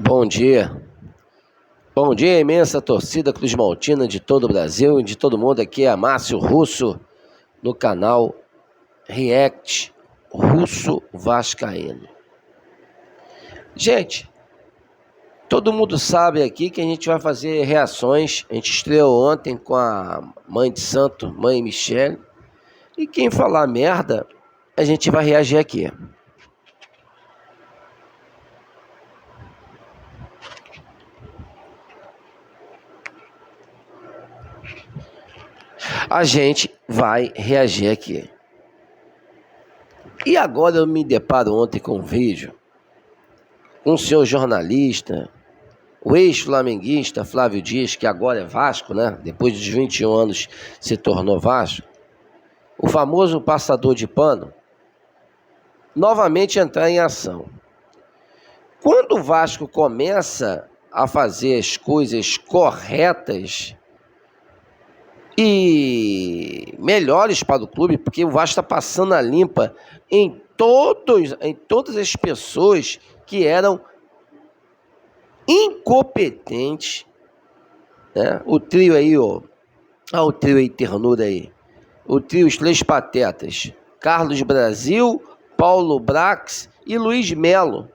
Bom dia. Bom dia, imensa torcida Cruz Maltina de todo o Brasil e de todo mundo. Aqui é Márcio Russo no canal React Russo Vascaíno. Gente, todo mundo sabe aqui que a gente vai fazer reações. A gente estreou ontem com a mãe de santo, mãe Michele. E quem falar merda, a gente vai reagir aqui. A gente vai reagir aqui. E agora eu me deparo ontem com um vídeo. Um senhor jornalista, o ex-flamenguista Flávio Dias, que agora é Vasco, né? Depois de 21 anos se tornou Vasco. O famoso passador de pano, novamente entrar em ação. Quando o Vasco começa a fazer as coisas corretas e melhores para o clube, porque o Vasco está passando a limpa em todas as pessoas que eram incompetentes, né? O trio aí, ó. O trio aí, ternura aí. O trio, os três patetas. Carlos Brasil, Paulo Brax e Luiz Melo.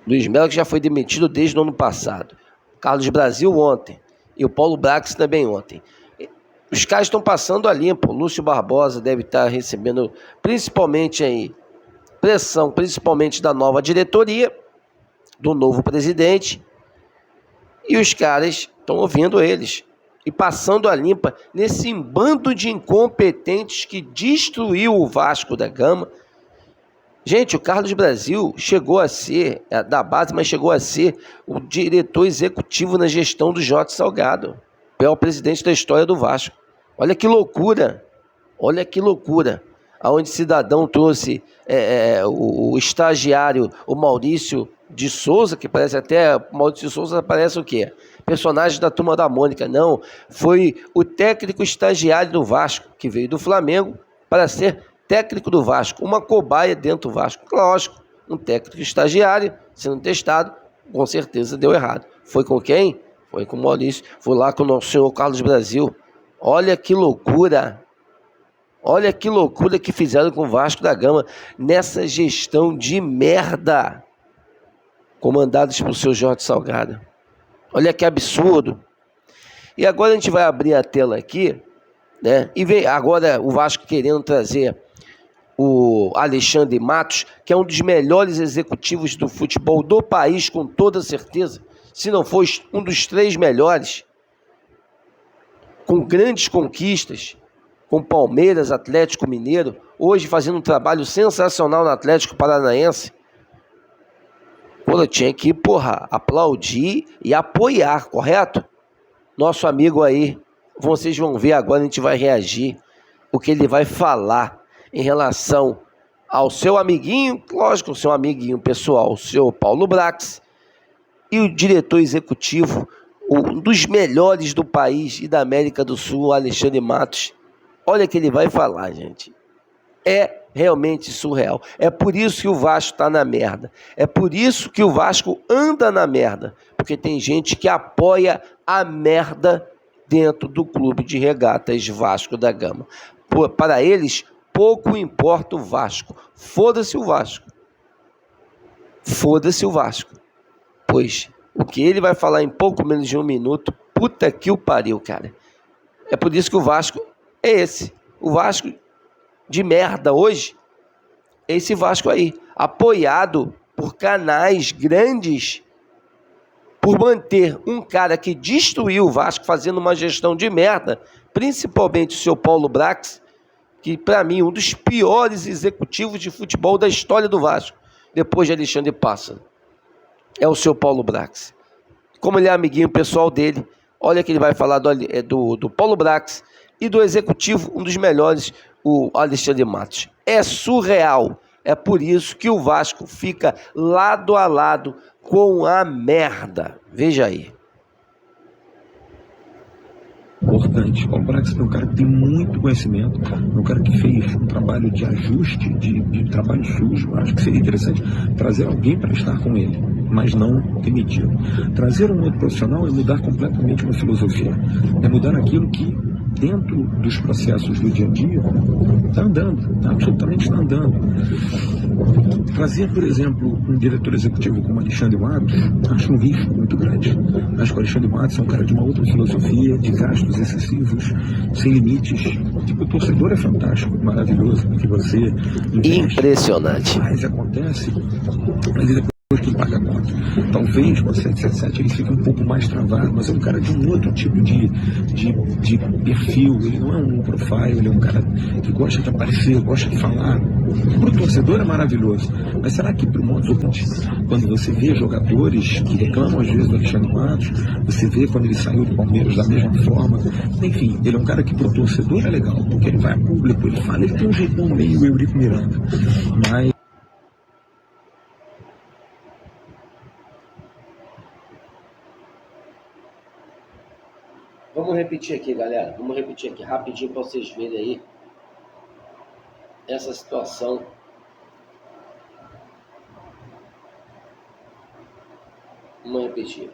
Luiz Melo que já foi demitido desde o ano passado. Carlos Brasil ontem. E o Paulo Brax também ontem. Os caras estão passando a limpo. O Lúcio Barbosa deve estar recebendo principalmente aí pressão, principalmente da nova diretoria, do novo presidente. E os caras estão ouvindo eles e passando a limpa nesse bando de incompetentes que destruiu o Vasco da Gama. Gente, o Carlos Brasil chegou a ser, da base, mas chegou a ser o diretor executivo na gestão do Jota Salgado. É o presidente da história do Vasco. Olha que loucura, olha que loucura. Aonde Cidadão trouxe o estagiário, o Maurício de Souza, que parece até, o Maurício de Souza parece o quê? Personagem da Turma da Mônica. Não, foi o técnico estagiário do Vasco, que veio do Flamengo para ser técnico do Vasco, uma cobaia dentro do Vasco. Lógico, um técnico estagiário, sendo testado, com certeza deu errado. Foi com quem? Foi com o Maurício, foi lá com o senhor Carlos Brasil. Olha que loucura, olha que loucura que fizeram com o Vasco da Gama nessa gestão de merda, comandados pelo seu Jorge Salgado. Olha que absurdo. E agora a gente vai abrir a tela aqui, né? E vem agora o Vasco querendo trazer o Alexandre Matos, que é um dos melhores executivos do futebol do país, com toda certeza, se não for um dos 3 melhores, com grandes conquistas, com Palmeiras, Atlético Mineiro, hoje fazendo um trabalho sensacional no Atlético Paranaense. Pô, tinha que, aplaudir e apoiar, correto? Nosso amigo aí, vocês vão ver agora, a gente vai reagir, o que ele vai falar em relação ao seu amiguinho, lógico, o seu amiguinho pessoal, o seu Paulo Brax, e o diretor executivo, um dos melhores do país e da América do Sul, Alexandre Matos. Olha o que ele vai falar, gente. É realmente surreal. É por isso que o Vasco está na merda. É por isso que o Vasco anda na merda. Porque tem gente que apoia a merda dentro do clube de regatas Vasco da Gama. Para eles, pouco importa o Vasco. Foda-se o Vasco. Foda-se o Vasco. Pois o que ele vai falar em pouco menos de 1 minuto, puta que o pariu, cara. É por isso que o Vasco é esse. O Vasco de merda hoje é esse Vasco aí, apoiado por canais grandes, por manter um cara que destruiu o Vasco fazendo uma gestão de merda, principalmente o seu Paulo Brax, que para mim é um dos piores executivos de futebol da história do Vasco, depois de Alexandre Pássaro. É o seu Paulo Brax. Como ele é amiguinho pessoal dele, olha que ele vai falar do Paulo Brax e do executivo, um dos melhores, o Alexandre Matos. É surreal. É por isso que o Vasco fica lado a lado com a merda. Veja aí. importante. Paulo Brax é um cara que tem muito conhecimento, é um cara que fez um trabalho de ajuste, de trabalho sujo. Eu acho que seria interessante trazer alguém para estar com ele, mas não demitir. Trazer um outro profissional é mudar completamente uma filosofia, é mudar aquilo que dentro dos processos do dia a dia está andando, absolutamente está andando. Trazer, por exemplo, um diretor executivo como Alexandre Matos, acho um risco muito grande. Acho que o Alexandre Matos é um cara de uma outra filosofia, de gastos excessivos, sem limites. Tipo, o torcedor é fantástico, maravilhoso, porque você investe, Impressionante. Mas acontece, mas depois quem paga a conta. Talvez com a 777 ele fique um pouco mais travado, mas é um cara de um outro tipo de perfil. Ele não é um profile, ele é um cara que gosta de aparecer, gosta de falar. Para o torcedor é maravilhoso, mas será que para o modo ouvinte, quando você vê jogadores que reclamam às vezes do Alexandre Matos, você vê quando ele saiu do Palmeiras da mesma forma, enfim, ele é um cara que para o torcedor é legal, porque ele vai a público, ele fala, ele tem um jeitão meio Eurico Miranda, mas Vamos repetir aqui, galera. Vamos repetir aqui rapidinho para vocês verem aí essa situação. Vamos repetir.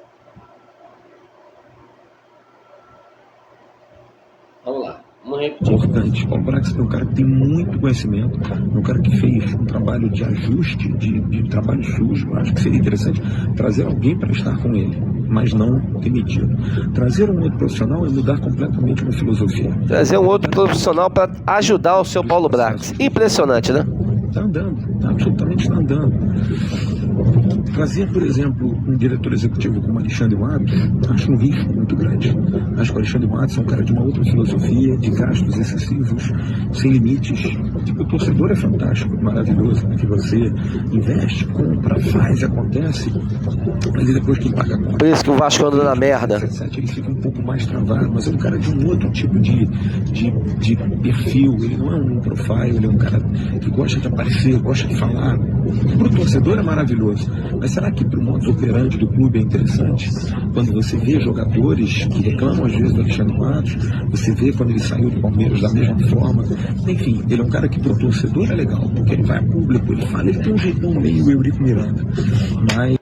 Vamos lá. Vamos repetir. Importante. Paulo Brax é um cara que tem muito conhecimento, é um cara que fez um trabalho de ajuste, de trabalho sujo. Eu acho que seria interessante trazer alguém para estar com ele, mas não demitir. Trazer um outro profissional é mudar completamente uma filosofia. Trazer um outro profissional para ajudar o seu Paulo Brax. Impressionante, né? Está andando, absolutamente está andando. Trazer, por exemplo, um diretor executivo como Alexandre Matos, acho um risco muito grande. Acho que o Alexandre Matos é um cara de uma outra filosofia, de gastos excessivos, sem limites. Tipo, o torcedor é fantástico, maravilhoso, porque você investe, compra, faz, acontece, mas depois quem paga a conta. Por isso que o Vasco anda na merda. Ele fica um pouco mais travado, mas é um cara de um outro tipo de perfil. Ele não é um profile, ele é um cara que gosta de aparecer, gosta de falar. Para o torcedor é maravilhoso, mas será que para o modo operante do clube é interessante? Quando você vê jogadores que reclamam às vezes do Alexandre Matos, você vê quando ele saiu do Palmeiras da mesma forma, enfim, ele é um cara que para o torcedor é legal, porque ele vai a público, ele fala, ele tem um jeitão meio Eurico Miranda, mas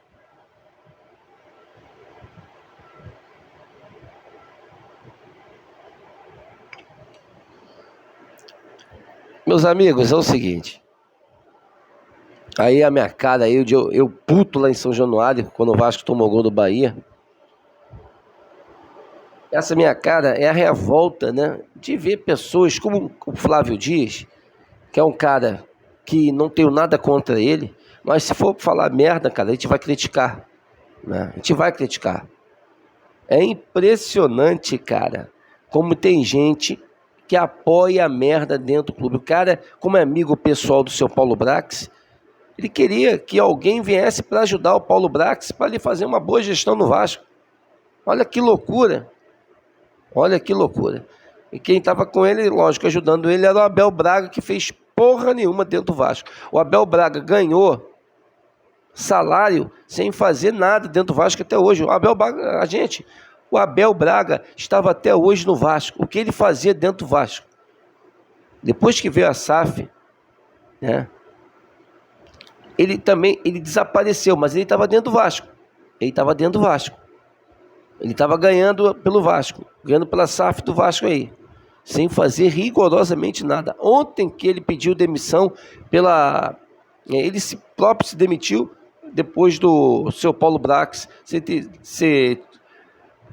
Meus amigos, é o seguinte. Aí a minha cara aí, eu puto lá em São Januário, quando o Vasco tomou gol do Bahia. Essa minha cara é a revolta, né? De ver pessoas como o Flávio Dias, que é um cara que não tenho nada contra ele, mas se for falar merda, cara, a gente vai criticar, né? A gente vai criticar. É impressionante, cara, como tem gente que apoia a merda dentro do clube. O cara, como é amigo pessoal do seu Paulo Brax, ele queria que alguém viesse para ajudar o Paulo Brax para ele fazer uma boa gestão no Vasco. Olha que loucura. Olha que loucura. E quem estava com ele, lógico, ajudando ele, era o Abel Braga, que fez porra nenhuma dentro do Vasco. O Abel Braga ganhou salário sem fazer nada dentro do Vasco até hoje. O Abel Braga, o Abel Braga estava até hoje no Vasco. O que ele fazia dentro do Vasco? Depois que veio a SAF, né? Ele desapareceu, mas ele estava dentro do Vasco. Ele estava dentro do Vasco. Ele estava ganhando pelo Vasco, ganhando pela SAF do Vasco aí, sem fazer rigorosamente nada. Ontem que ele pediu demissão ele próprio se demitiu depois do seu Paulo Brax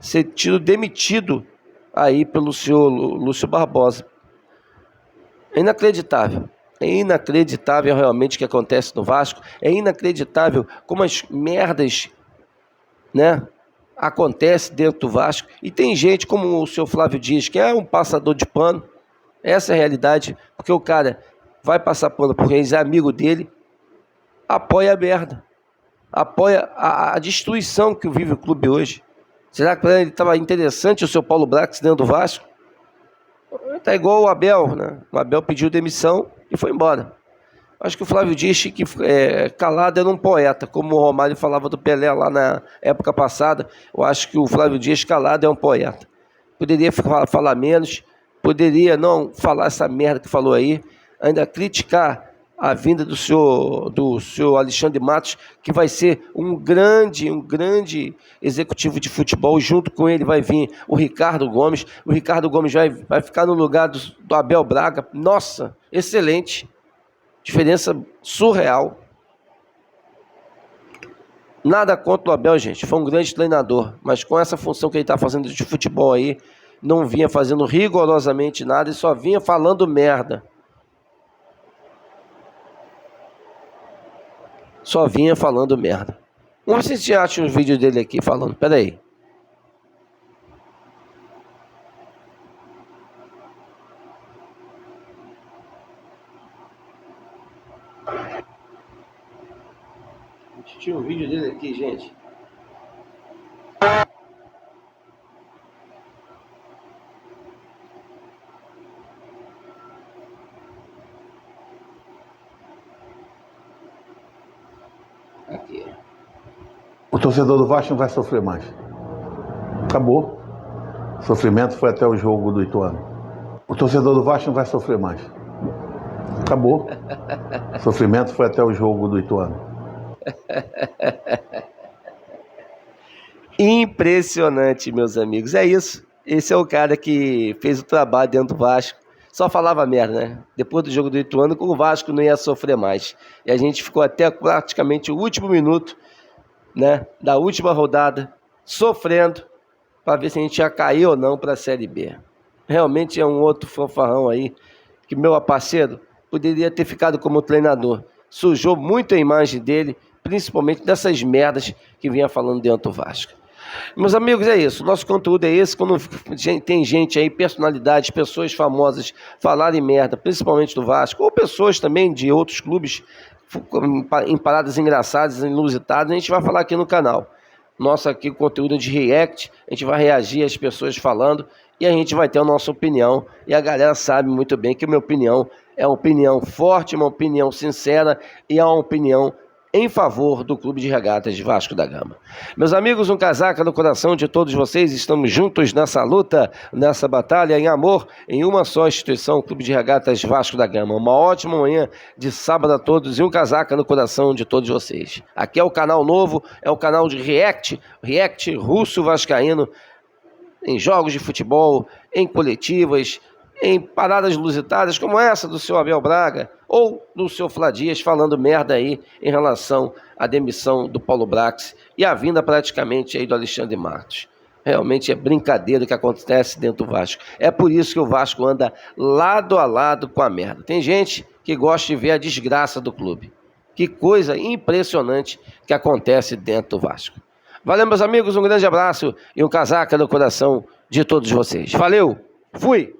ser tido demitido aí pelo senhor Lúcio Barbosa. É inacreditável. É inacreditável realmente o que acontece no Vasco. É inacreditável como as merdas, né, acontecem dentro do Vasco. E tem gente como o seu Flávio Dias, que é um passador de pano. Essa é a realidade. Porque o cara vai passar pano porque é amigo dele, apoia a merda. Apoia a destruição que vive o clube hoje. Será que para ele estava interessante o seu Paulo Brax dentro do Vasco? Tá igual o Abel, né? O Abel pediu demissão e foi embora. Acho que o Flávio Dias, que calado, era um poeta, como o Romário falava do Pelé lá na época passada. Eu acho que o Flávio Dias calado é um poeta. poderia falar menos, poderia não falar essa merda que falou aí, ainda criticar a vinda do senhor Alexandre Matos, que vai ser um grande executivo de futebol. Junto com ele vai vir o Ricardo Gomes. O Ricardo Gomes vai ficar no lugar do Abel Braga. Nossa, excelente. Diferença surreal. Nada contra o Abel, gente. Foi um grande treinador. Mas com essa função que ele está fazendo de futebol aí, não vinha fazendo rigorosamente nada e só vinha falando merda. Só vinha falando merda. Vamos ver se acha um vídeo dele aqui falando. Pera aí. Tinha um vídeo dele aqui, gente. Aqui. O torcedor do Vasco não vai sofrer mais. Acabou. O sofrimento foi até o jogo do Ituano. O torcedor do Vasco não vai sofrer mais. Acabou. O sofrimento foi até o jogo do Ituano. Impressionante, meus amigos. É isso. Esse é o cara que fez o trabalho dentro do Vasco. Só falava merda, né? Depois do jogo do Ituano, com o Vasco não ia sofrer mais. E a gente ficou até praticamente o último minuto, né, da última rodada, sofrendo, para ver se a gente ia cair ou não para a Série B. Realmente é um outro fanfarrão aí, que meu parceiro poderia ter ficado como treinador. Sujou muito a imagem dele, principalmente dessas merdas que vinha falando dentro do Vasco. Meus amigos, é isso. Nosso conteúdo é esse. Quando tem gente aí, personalidades, pessoas famosas falarem merda, principalmente do Vasco, ou pessoas também de outros clubes em paradas engraçadas, inusitadas, a gente vai falar aqui no canal. Nosso aqui conteúdo de react, a gente vai reagir às pessoas falando e a gente vai ter a nossa opinião. E a galera sabe muito bem que a minha opinião é uma opinião forte, uma opinião sincera e é uma opinião em favor do Clube de Regatas de Vasco da Gama. Meus amigos, um casaca no coração de todos vocês, estamos juntos nessa luta, nessa batalha, em amor, em uma só instituição, Clube de Regatas Vasco da Gama. Uma ótima manhã de sábado a todos e um casaca no coração de todos vocês. Aqui é o canal novo, é o canal de React Russo Vascaíno, em jogos de futebol, em coletivas, em paradas lusitadas como essa do seu Abel Braga ou do seu Flá Dias falando merda aí em relação à demissão do Paulo Brax e a vinda praticamente aí do Alexandre Matos. Realmente é brincadeira o que acontece dentro do Vasco. É por isso que o Vasco anda lado a lado com a merda. Tem gente que gosta de ver a desgraça do clube. Que coisa impressionante que acontece dentro do Vasco. Valeu, meus amigos, um grande abraço e um casaca no coração de todos vocês. Valeu, fui!